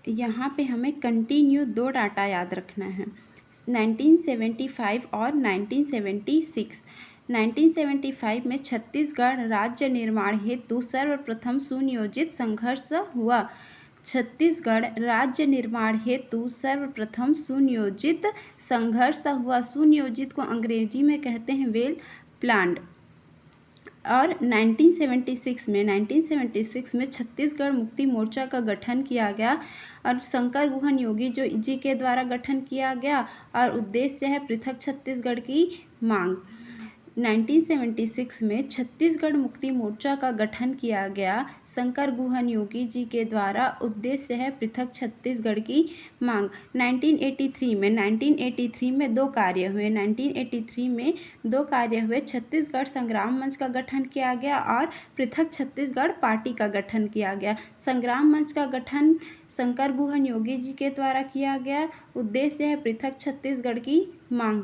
यहाँ पे हमें कंटिन्यू 2 डाटा याद रखना है, 1975 और 1976। 1975 में छत्तीसगढ़ राज्य निर्माण हेतु सर्वप्रथम सुनियोजित संघर्ष हुआ। छत्तीसगढ़ राज्य निर्माण हेतु सर्वप्रथम सुनियोजित संघर्ष हुआ। सुनियोजित को अंग्रेजी में कहते हैं वेल प्लान्ड। और 1976 में छत्तीसगढ़ मुक्ति मोर्चा का गठन किया गया और शंकर गुहन योगी जी के द्वारा गठन किया गया और उद्देश्य है पृथक छत्तीसगढ़ की मांग। 1976 में छत्तीसगढ़ मुक्ति मोर्चा का गठन किया गया, शंकर गुहन योगी जी के द्वारा, उद्देश्य है पृथक छत्तीसगढ़ की मांग। 1983 में 2 कार्य हुए। 1983 में 2 कार्य हुए, छत्तीसगढ़ संग्राम मंच का गठन किया गया और पृथक छत्तीसगढ़ पार्टी का गठन किया गया। संग्राम मंच का गठन शंकर गुहन योगी जी के द्वारा किया गया, उद्देश्य है पृथक छत्तीसगढ़ की मांग।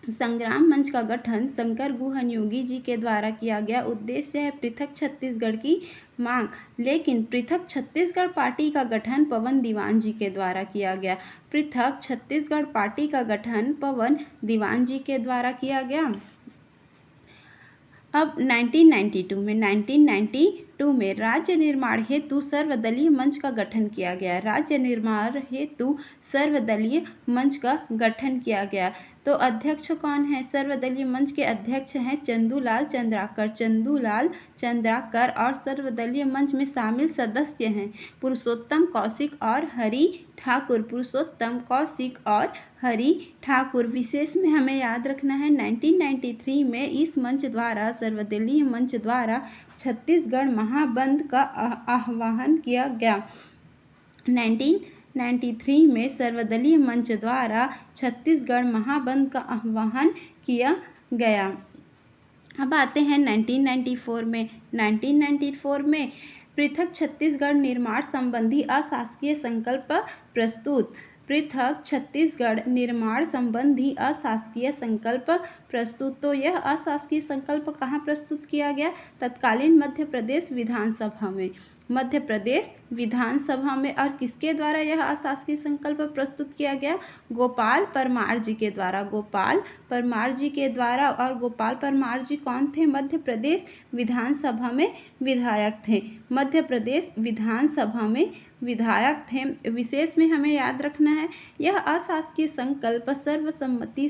संग्राम मंच का गठन शंकर गुहन योगी जी के द्वारा किया गया, उद्देश्य है पृथक छत्तीसगढ़ की मांग। लेकिन पृथक छत्तीसगढ़ पार्टी का गठन पवन दीवान जी के द्वारा किया गया। पृथक छत्तीसगढ़ पार्टी का गठन पवन दीवान जी के द्वारा किया गया। अब 1992 में राज्य निर्माण हेतु सर्वदलीय मंच का गठन किया गया। राज्य निर्माण हेतु सर्वदलीय मंच का गठन किया गया। तो अध्यक्ष कौन है? सर्वदलीय मंच के अध्यक्ष हैं चंदूलाल चंद्राकर और सर्वदलीय मंच में शामिल सदस्य हैं पुरुषोत्तम कौशिक और हरि ठाकुर। विशेष में हमें याद रखना है 1993 में इस मंच द्वारा, सर्वदलीय मंच द्वारा छत्तीसगढ़ महाबंद का आह्वान किया गया। 1993 में सर्वदलीय मंच द्वारा छत्तीसगढ़ महाबंद का आह्वान किया गया। अब आते हैं 1994 में। 1994 में पृथक छत्तीसगढ़ निर्माण संबंधी अशासकीय संकल्प प्रस्तुत। पृथक छत्तीसगढ़ निर्माण संबंधी अशासकीय संकल्प प्रस्तुत। तो यह अशासकीय संकल्प कहाँ प्रस्तुत किया गया? तत्कालीन मध्य प्रदेश विधानसभा में। और किसके द्वारा यह अशासकीय संकल्प प्रस्तुत किया गया? गोपाल परमार जी के द्वारा। और गोपाल परमार जी कौन थे? मध्य प्रदेश विधानसभा में विधायक थे। विशेष में हमें याद रखना है यह अशासकीय संकल्प सर्वसम्मति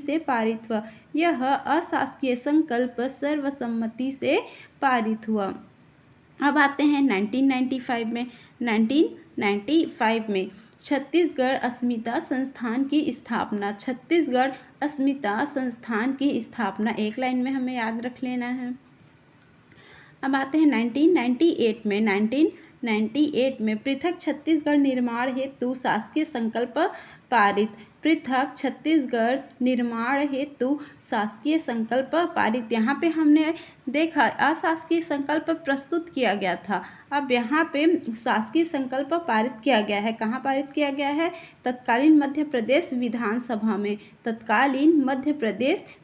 से पारित हुआ। अब आते हैं 1995 में। 1995 में छत्तीसगढ़ अस्मिता संस्थान की स्थापना। एक लाइन में हमें याद रख लेना है। अब आते हैं 1998 में। 1998 में पृथक छत्तीसगढ़ निर्माण हेतु शासकीय संकल्प पारित। पृथक छत्तीसगढ़ निर्माण हेतु शासकीय संकल्प पारित। यहाँ पे हमने देखा अशासकीय संकल्प प्रस्तुत किया गया था, अब यहाँ पे शासकीय संकल्प पारित किया गया है। कहाँ पारित किया गया है? तत्कालीन मध्य प्रदेश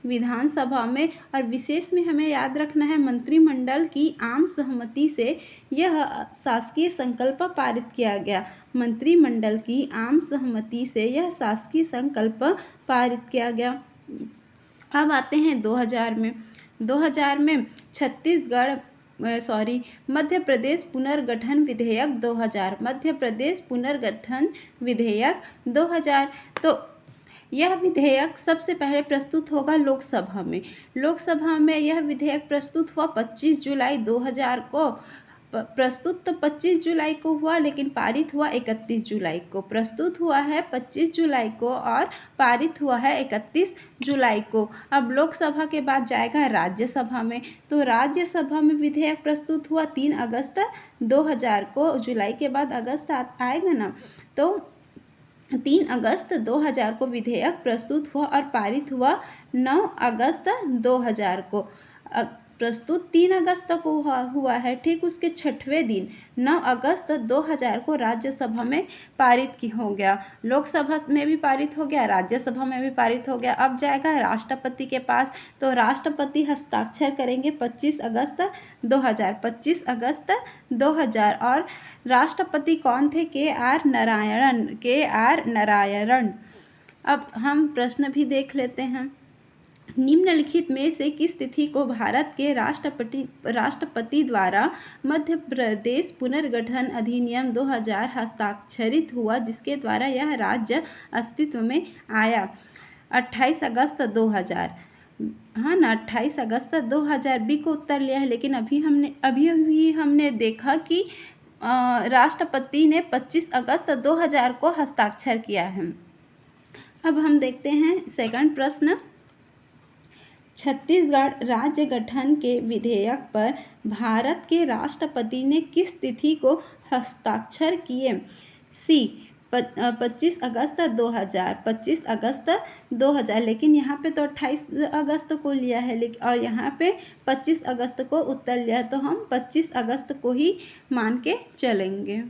विधानसभा में। और विशेष में हमें याद रखना है मंत्रिमंडल की आम सहमति से यह शासकीय संकल्प पारित किया गया। मंत्रिमंडल की आम सहमति से यह शासकीय संकल्प पारित किया गया। अब आते हैं 2000 में। 2000 में मध्य प्रदेश पुनर्गठन विधेयक 2000। मध्य प्रदेश पुनर्गठन विधेयक 2000। तो यह विधेयक सबसे पहले प्रस्तुत होगा लोकसभा में। यह विधेयक प्रस्तुत हुआ 25 जुलाई 2000 को। प्रस्तुत तो 25 जुलाई को हुआ, लेकिन पारित हुआ 31 जुलाई को। प्रस्तुत हुआ है 25 जुलाई को और पारित हुआ है 31 जुलाई को। अब लोकसभा के बाद जाएगा राज्यसभा में। तो राज्यसभा में विधेयक प्रस्तुत हुआ 3 अगस्त 2000 को। जुलाई के बाद अगस्त आएगा ना, तो 3 अगस्त 2000 को विधेयक प्रस्तुत हुआ और पारित हुआ 9 अगस्त 2000 को। प्रस्तुत 3 अगस्त को हुआ है। ठीक उसके 6वें दिन 9 अगस्त 2000 को राज्यसभा में पारित हो गया। लोकसभा में भी पारित हो गया, राज्यसभा में भी पारित हो गया। अब जाएगा राष्ट्रपति के पास, तो राष्ट्रपति हस्ताक्षर करेंगे 25 अगस्त 2000, 25 अगस्त 2000। और राष्ट्रपति कौन थे? के आर नारायणन। अब हम प्रश्न भी देख लेते हैं। निम्नलिखित में से किस तिथि को भारत के राष्ट्रपति द्वारा मध्य प्रदेश पुनर्गठन अधिनियम 2000 हस्ताक्षरित हुआ, जिसके द्वारा यह राज्य अस्तित्व में आया? 28 अगस्त 2000। हाँ ना, 28 अगस्त 2000 बी को उत्तर लिया है। लेकिन अभी हमने देखा कि राष्ट्रपति ने 25 अगस्त 2000 को हस्ताक्षर किया है। अब हम देखते हैं सेकंड प्रश्न। छत्तीसगढ़ राज्य गठन के विधेयक पर भारत के राष्ट्रपति ने किस तिथि को हस्ताक्षर किए? सी 25 अगस्त 2000, 25 अगस्त 2000। लेकिन यहाँ पे तो 28 अगस्त को लिया है, लेकिन और यहाँ पे 25 अगस्त को उत्तर लिया है, तो हम 25 अगस्त को ही मान के चलेंगे।